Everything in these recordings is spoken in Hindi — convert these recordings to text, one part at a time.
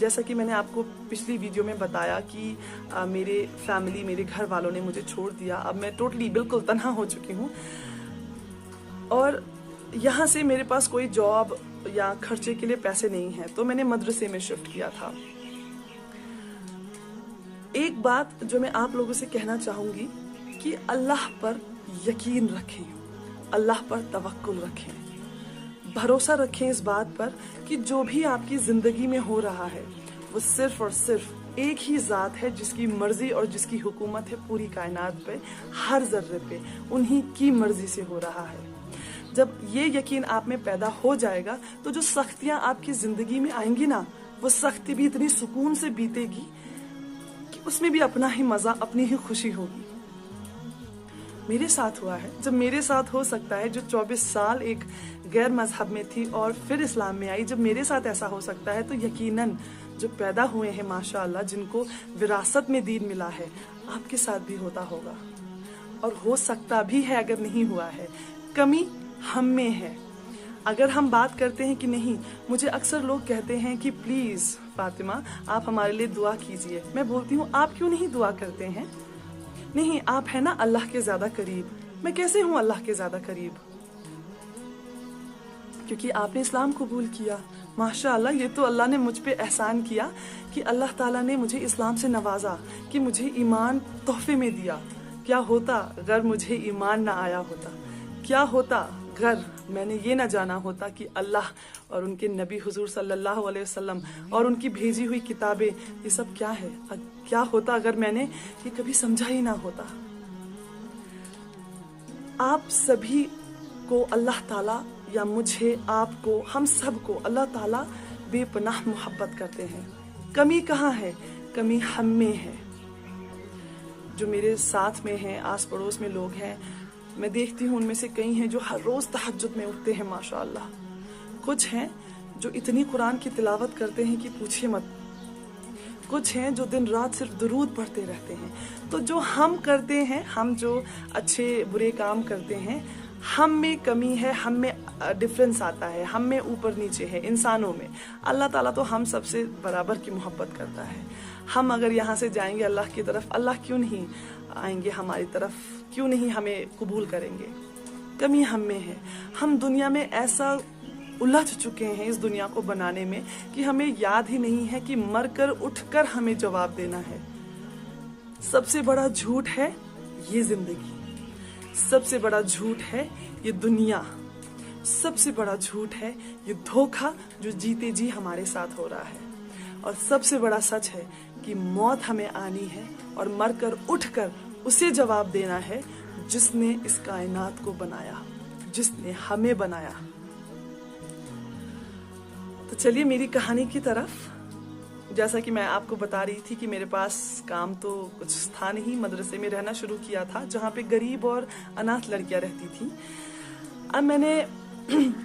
जैसा कि मैंने आपको पिछली वीडियो में बताया कि मेरे फैमिली, मेरे घर वालों ने मुझे छोड़ दिया। अब मैं टोटली बिल्कुल तन्हा हो चुकी हूँ और यहाँ से मेरे पास कोई जॉब या खर्चे के लिए पैसे नहीं हैं, तो मैंने मदरसे में शिफ्ट किया था। एक बात जो मैं आप लोगों से कहना चाहूँगी कि अल्लाह पर यकीन रखें, अल्लाह पर तवक्कुल रखें, भरोसा रखें इस बात पर कि जो भी आपकी ज़िंदगी में हो रहा है वो सिर्फ और सिर्फ एक ही ज़ात है जिसकी मर्ज़ी और जिसकी हुकूमत है पूरी कायनात पे, हर ज़र्रे पे उन्हीं की मर्ज़ी से हो रहा है। जब ये यकीन आप में पैदा हो जाएगा तो जो सख्तियाँ आपकी ज़िंदगी में आएंगी ना, वो सख्ती भी इतनी सुकून से बीतेगी कि उसमें भी अपना ही मज़ा, अपनी ही खुशी होगी। मेरे साथ हुआ है। जब मेरे साथ हो सकता है, जो 24 साल एक गैर मजहब में थी और फिर इस्लाम में आई, जब मेरे साथ ऐसा हो सकता है तो यकीनन जो पैदा हुए हैं माशाअल्लाह, जिनको विरासत में दीन मिला है, आपके साथ भी होता होगा और हो सकता भी है अगर नहीं हुआ है। कमी हम में है। अगर हम बात करते हैं कि नहीं, मुझे अक्सर लोग कहते हैं कि प्लीज़ फातिमा आप हमारे लिए दुआ कीजिए। मैं बोलती हूँ आप क्यों नहीं दुआ करते हैं? नहीं, आप है ना अल्लाह के ज़्यादा करीब। मैं कैसे हूँ अल्लाह के ज़्यादा करीब? क्योंकि आपने इस्लाम कबूल किया। माशाअल्लाह, ये तो अल्लाह ने मुझ पे एहसान किया कि अल्लाह ताला ने मुझे इस्लाम से नवाजा, कि मुझे ईमान तोहफे में दिया। क्या होता अगर मुझे ईमान ना आया होता? क्या होता अगर मैंने ये ना जाना होता कि अल्लाह और उनके नबी हुजूर सल्लल्लाहु अलैहि वसल्लम और उनकी भेजी हुई किताबें ये सब क्या है? क्या होता अगर मैंने ये कभी समझा ही ना होता? आप सभी को अल्लाह ताला, या मुझे, आपको, हम सबको अल्लाह ताला बेपनाह मोहब्बत करते हैं। कमी कहाँ है? कमी हम में है। जो मेरे साथ में हैं, आस पड़ोस में लोग हैं, मैं देखती हूँ उनमें से कई हैं जो हर रोज़ तहज्जुद में उठते हैं माशाअल्लाह। कुछ हैं जो इतनी कुरान की तिलावत करते हैं कि पूछिए मत। कुछ हैं जो दिन रात सिर्फ दुरूद पढ़ते रहते हैं। तो जो हम करते हैं, हम जो अच्छे बुरे काम करते हैं, हम में कमी है, हम में डिफरेंस आता है, हम में ऊपर नीचे है इंसानों में। अल्लाह ताला तो हम सबसे बराबर की मोहब्बत करता है। हम अगर यहाँ से जाएंगे अल्लाह की तरफ, अल्लाह क्यों नहीं आएंगे हमारी तरफ? क्यों नहीं हमें कबूल करेंगे? कमी हम में है। हम दुनिया में ऐसा उलझ चुके हैं इस दुनिया को बनाने में कि हमें याद ही नहीं है कि मरकर उठकर हमें जवाब देना है। सबसे बड़ा झूठ है ये जिंदगी, सबसे बड़ा झूठ है ये दुनिया, सबसे बड़ा झूठ है ये धोखा जो जीते जी हमारे साथ हो रहा है, और सबसे बड़ा सच है कि मौत हमें आनी है और मरकर उठकर उसे जवाब देना है जिसने इस कायनात को बनाया, जिसने हमें बनाया। तो चलिए मेरी कहानी की तरफ। जैसा कि मैं आपको बता रही थी कि मेरे पास काम तो कुछ था नहीं, मदरसे में रहना शुरू किया था जहाँ पे गरीब और अनाथ लड़कियाँ रहती थी। अब मैंने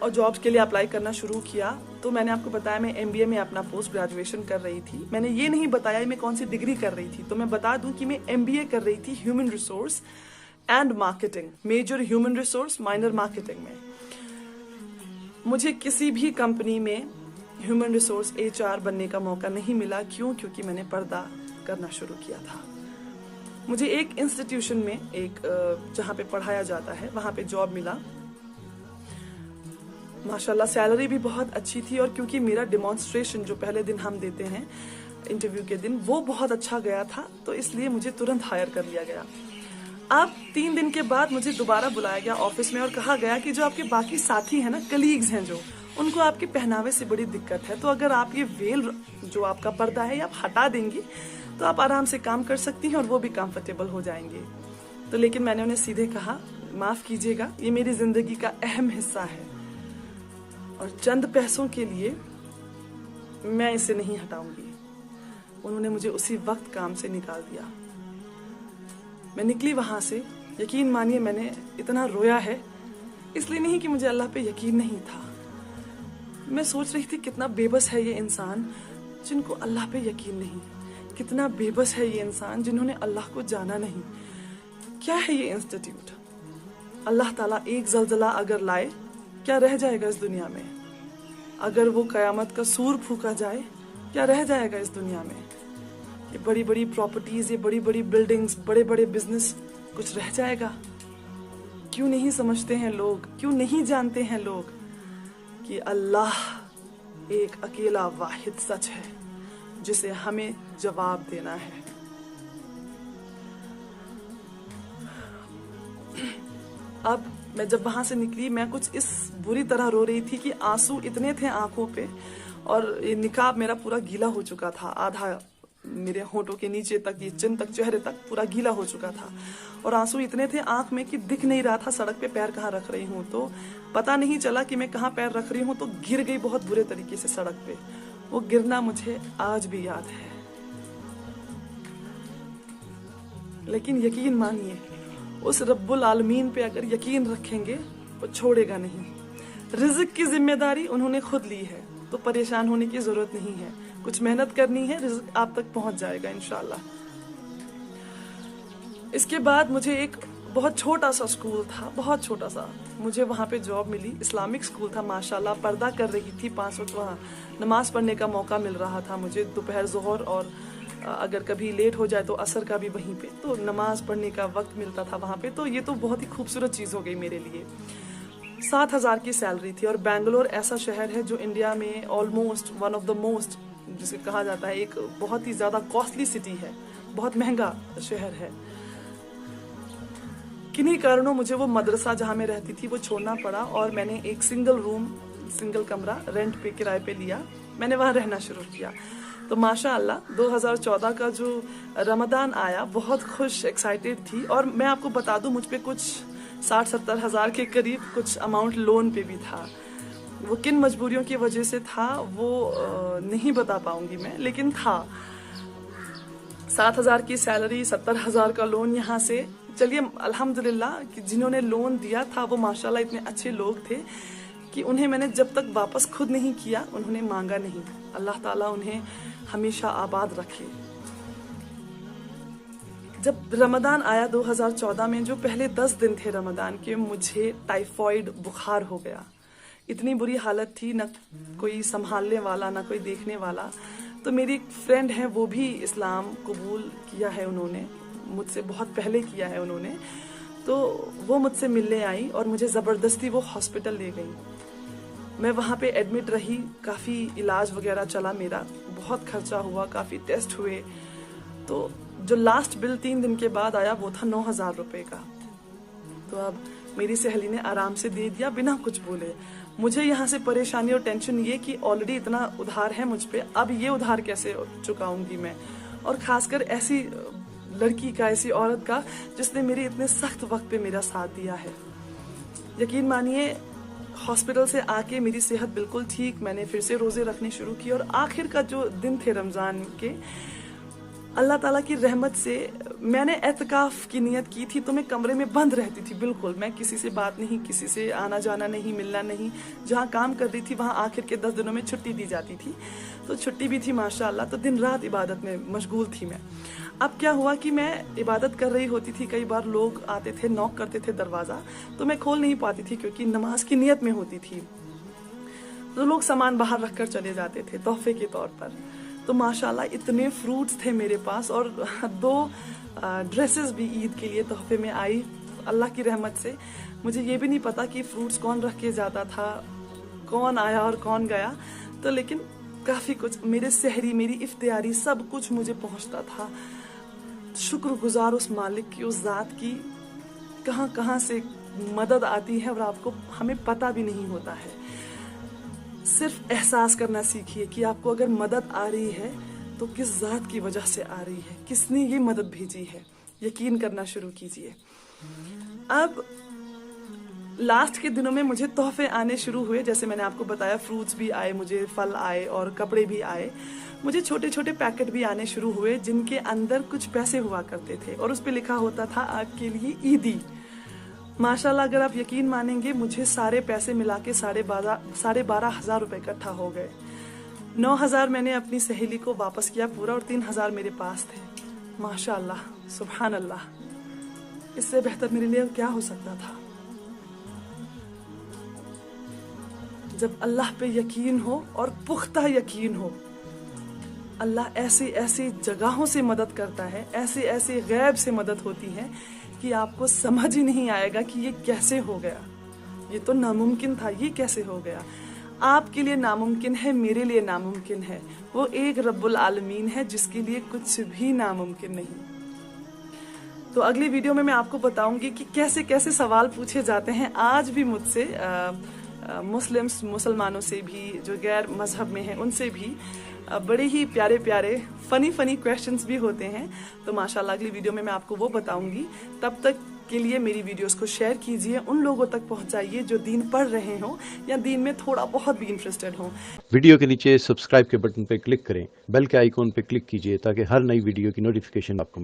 और जॉब्स के लिए अप्लाई करना शुरू किया। तो मैंने आपको बताया मैं MBA में अपना पोस्ट ग्रेजुएशन कर रही थी। मैंने ये नहीं बताया मैं कौन सी डिग्री कर रही थी, तो मैं बता दूं कि मैं MBA कर रही थी human resource and marketing, major human resource, minor marketing में। मुझे किसी भी कंपनी में ह्यूमन रिसोर्स HR बनने का मौका नहीं मिला। क्यों? क्योंकि मैंने पर्दा करना शुरू किया था। मुझे एक इंस्टीट्यूशन में, एक जहाँ पे पढ़ाया जाता है, वहाँ पे जॉब मिला। माशाल्लाह सैलरी भी बहुत अच्छी थी, और क्योंकि मेरा डिमॉन्स्ट्रेशन जो पहले दिन हम देते हैं इंटरव्यू के दिन, वो बहुत अच्छा गया था, तो इसलिए मुझे तुरंत हायर कर लिया गया। अब 3 दिन के बाद मुझे दोबारा बुलाया गया ऑफिस में और कहा गया कि जो आपके बाकी साथी हैं ना, कलीग्स हैं, जो उनको आपके पहनावे से बड़ी दिक्कत है, तो अगर आप ये वेल जो आपका पर्दा है आप हटा देंगी तो आप आराम से काम कर सकती हैं और वो भी कंफर्टेबल हो जाएंगे। तो लेकिन मैंने उन्हें सीधे कहा, माफ कीजिएगा, ये मेरी जिंदगी का अहम हिस्सा है और चंद पैसों के लिए मैं इसे नहीं हटाऊंगी। उन्होंने मुझे उसी वक्त काम से निकाल दिया। मैं निकली वहां से, यकीन मानिए मैंने इतना रोया है, इसलिए नहीं कि मुझे अल्लाह पे यकीन नहीं था। मैं सोच रही थी कितना बेबस है ये इंसान जिनको अल्लाह पे यकीन नहीं, कितना बेबस है ये इंसान जिन्होंने अल्लाह को जाना नहीं। क्या है ये इंस्टीट्यूट? अल्लाह ताला एक जलजला अगर लाए, क्या रह जाएगा इस दुनिया में? अगर वो कयामत का सूर फूका जाए, क्या रह जाएगा इस दुनिया में? ये बड़ी बड़ी प्रॉपर्टीज, ये बड़ी बड़ी बिल्डिंग्स, बड़े बड़े बिजनेस, कुछ रह जाएगा? क्यों नहीं समझते हैं लोग, क्यों नहीं जानते हैं लोग कि अल्लाह एक अकेला वाहिद सच है जिसे हमें जवाब देना है। अब मैं जब वहां से निकली, मैं कुछ इस बुरी तरह रो रही थी कि आंसू इतने थे आंखों पे, और ये निकाब मेरा पूरा गीला हो चुका था, आधा मेरे होंठों के नीचे तक, ये चिन तक, चेहरे तक पूरा गीला हो चुका था, और आंसू इतने थे आंख में कि दिख नहीं रहा था सड़क पे पैर कहाँ रख रही हूँ। तो पता नहीं चला कि मैं कहाँ पैर रख रही हूँ, तो गिर गई बहुत बुरे तरीके से सड़क पे। वो गिरना मुझे आज भी याद है। लेकिन यकीन मानिए, उस रब्बुल आलमीन पे अगर यकीन रखेंगे वो छोड़ेगा नहीं। रिज़्क की जिम्मेदारी उन्होंने खुद ली है, तो परेशान होने की जरूरत नहीं है। कुछ मेहनत करनी है, रिज़्क आप तक पहुंच जाएगा इंशाल्लाह। इसके बाद मुझे एक बहुत छोटा सा स्कूल था, बहुत छोटा सा, मुझे वहाँ पे जॉब मिली। इस्लामिक स्कूल था माशाल्लाह, पर्दा कर रही थी, 5 वक्त वहाँ नमाज पढ़ने का मौका मिल रहा था मुझे, दोपहर, जोहर, और अगर कभी लेट हो जाए तो असर का भी वहीं पे, तो नमाज पढ़ने का वक्त मिलता था वहाँ पे। तो ये तो बहुत ही खूबसूरत चीज़ हो गई मेरे लिए। 7,000 की सैलरी थी, और बेंगलोर ऐसा शहर है जो इंडिया में almost one of the most, जिसे कहा जाता है, एक बहुत ही ज़्यादा कॉस्टली सिटी है, बहुत महंगा शहर है। किन्हीं कारणों मुझे वो मदरसा जहाँ मैं रहती थी वो छोड़ना पड़ा, और मैंने एक सिंगल कमरा रेंट पे, किराए पे लिया। मैंने वहाँ रहना शुरू किया। तो माशाअल्लाह 2014 का जो रमदान आया, बहुत खुश, एक्साइटेड थी। और मैं आपको बता दूं, मुझ पे कुछ 60-70 हज़ार के करीब कुछ अमाउंट लोन पे भी था। वो किन मजबूरियों की वजह से था वो नहीं बता पाऊंगी मैं, लेकिन था। 7,000 की सैलरी, 70,000 का लोन यहाँ से। चलिए अल्हम्दुलिल्लाह कि जिन्होंने लोन दिया था वो माशाल्लाह इतने अच्छे लोग थे कि उन्हें मैंने जब तक वापस खुद नहीं किया, उन्होंने मांगा नहीं। अल्लाह ताला उन्हें हमेशा आबाद रखे। जब रमदान आया 2014 में, जो पहले 10 दिन थे रमदान के, मुझे टाइफॉइड बुखार हो गया। इतनी बुरी हालत थी, ना कोई संभालने वाला, ना कोई देखने वाला। तो मेरी एक फ्रेंड है, वो भी इस्लाम कबूल किया है उन्होंने, मुझसे बहुत पहले किया है उन्होंने। तो वो मुझसे मिलने आई और मुझे ज़बरदस्ती वो हॉस्पिटल ले गई। मैं वहाँ पे एडमिट रही, काफ़ी इलाज वगैरह चला मेरा, बहुत खर्चा हुआ, काफ़ी टेस्ट हुए। तो जो लास्ट बिल 3 दिन के बाद आया वो था 9,000 रुपये का। तो अब मेरी सहेली ने आराम से दे दिया बिना कुछ बोले। मुझे यहाँ से परेशानी और टेंशन ये कि ऑलरेडी इतना उधार है मुझ पे, अब ये उधार कैसे चुकाऊंगी मैं, और खासकर ऐसी लड़की का, ऐसी औरत का जिसने मेरे इतने सख्त वक्त पे मेरा साथ दिया है। यकीन मानिए, हॉस्पिटल से आके मेरी सेहत बिल्कुल ठीक, मैंने फिर से रोजे रखने शुरू किए, और आखिर का जो दिन थे रमजान के, अल्लाह ताला की रहमत से मैंने एतकाफ की नियत की थी। तो मैं कमरे में बंद रहती थी बिल्कुल, मैं किसी से बात नहीं, किसी से आना जाना नहीं, मिलना नहीं। जहाँ काम कर रही थी वहाँ आखिर के 10 दिनों में छुट्टी दी जाती थी, तो छुट्टी भी थी माशाअल्लाह। तो दिन रात इबादत में मशगूल थी मैं। अब क्या हुआ कि मैं इबादत कर रही होती थी, कई बार लोग आते थे, नॉक करते थे दरवाज़ा, तो मैं खोल नहीं पाती थी क्योंकि नमाज की नियत में होती थी। तो लोग सामान बाहर रख कर चले जाते थे तोहफे के तौर पर। तो माशाल्लाह इतने फ्रूट्स थे मेरे पास, और 2 ड्रेसेस भी ईद के लिए तोहफे में आई अल्लाह की रहमत से। मुझे ये भी नहीं पता कि फ्रूट्स कौन रख के जाता था, कौन आया और कौन गया, तो लेकिन काफ़ी कुछ, मेरे सहरी, मेरी इफ्तियारी, सब कुछ मुझे पहुंचता था। शुक्रगुजार उस मालिक की, उस ज़ात की, कहाँ कहाँ से मदद आती है और आपको, हमें पता भी नहीं होता है। सिर्फ एहसास करना सीखिए कि आपको अगर मदद आ रही है तो किस ज़ात की वजह से आ रही है, किसने ये मदद भेजी है। यकीन करना शुरू कीजिए। अब लास्ट के दिनों में मुझे तोहफे आने शुरू हुए, जैसे मैंने आपको बताया, फ्रूट्स भी आए मुझे, फल आए और कपड़े भी आए। मुझे छोटे छोटे पैकेट भी आने शुरू हुए जिनके अंदर कुछ पैसे हुआ करते थे, और उस पर लिखा होता था आपके लिए ईदी। माशाल्लाह अगर आप यकीन मानेंगे, मुझे सारे पैसे मिला के 12,500 रुपये इकट्ठा हो गए। 9,000 मैंने अपनी सहेली को वापस किया पूरा, और 3,000 मेरे पास थे। माशाल्लाह, सुभान अल्लाह, इससे बेहतर मेरे लिए क्या हो सकता था। जब अल्लाह पे यकीन हो और पुख्ता यकीन हो, अल्लाह ऐसी ऐसी जगहों से मदद करता है, ऐसे ऐसे गैब से मदद होती है कि आपको समझ ही नहीं आएगा कि ये कैसे हो गया, ये तो नामुमकिन था, ये कैसे हो गया। आपके लिए नामुमकिन है, मेरे लिए नामुमकिन है। वो एक रब्बुल आलमीन है जिसके लिए कुछ भी नामुमकिन नहीं। तो अगली वीडियो में मैं आपको बताऊंगी कि कैसे कैसे सवाल पूछे जाते हैं आज भी मुझसे, मुसलमानों से भी, जो गैर मजहब में हैं उनसे भी बड़े ही प्यारे प्यारे फनी क्वेश्चंस भी होते हैं। तो माशाल्लाह अगली वीडियो में मैं आपको वो बताऊंगी। तब तक के लिए मेरी वीडियोस को शेयर कीजिए, उन लोगों तक पहुंचाइए जो दीन पढ़ रहे हों या दीन में थोड़ा बहुत भी इंटरेस्टेड हों। वीडियो के नीचे सब्सक्राइब के बटन पर क्लिक करें, बेल के आइकॉन पर क्लिक कीजिए ताकि हर नई वीडियो की नोटिफिकेशन आपको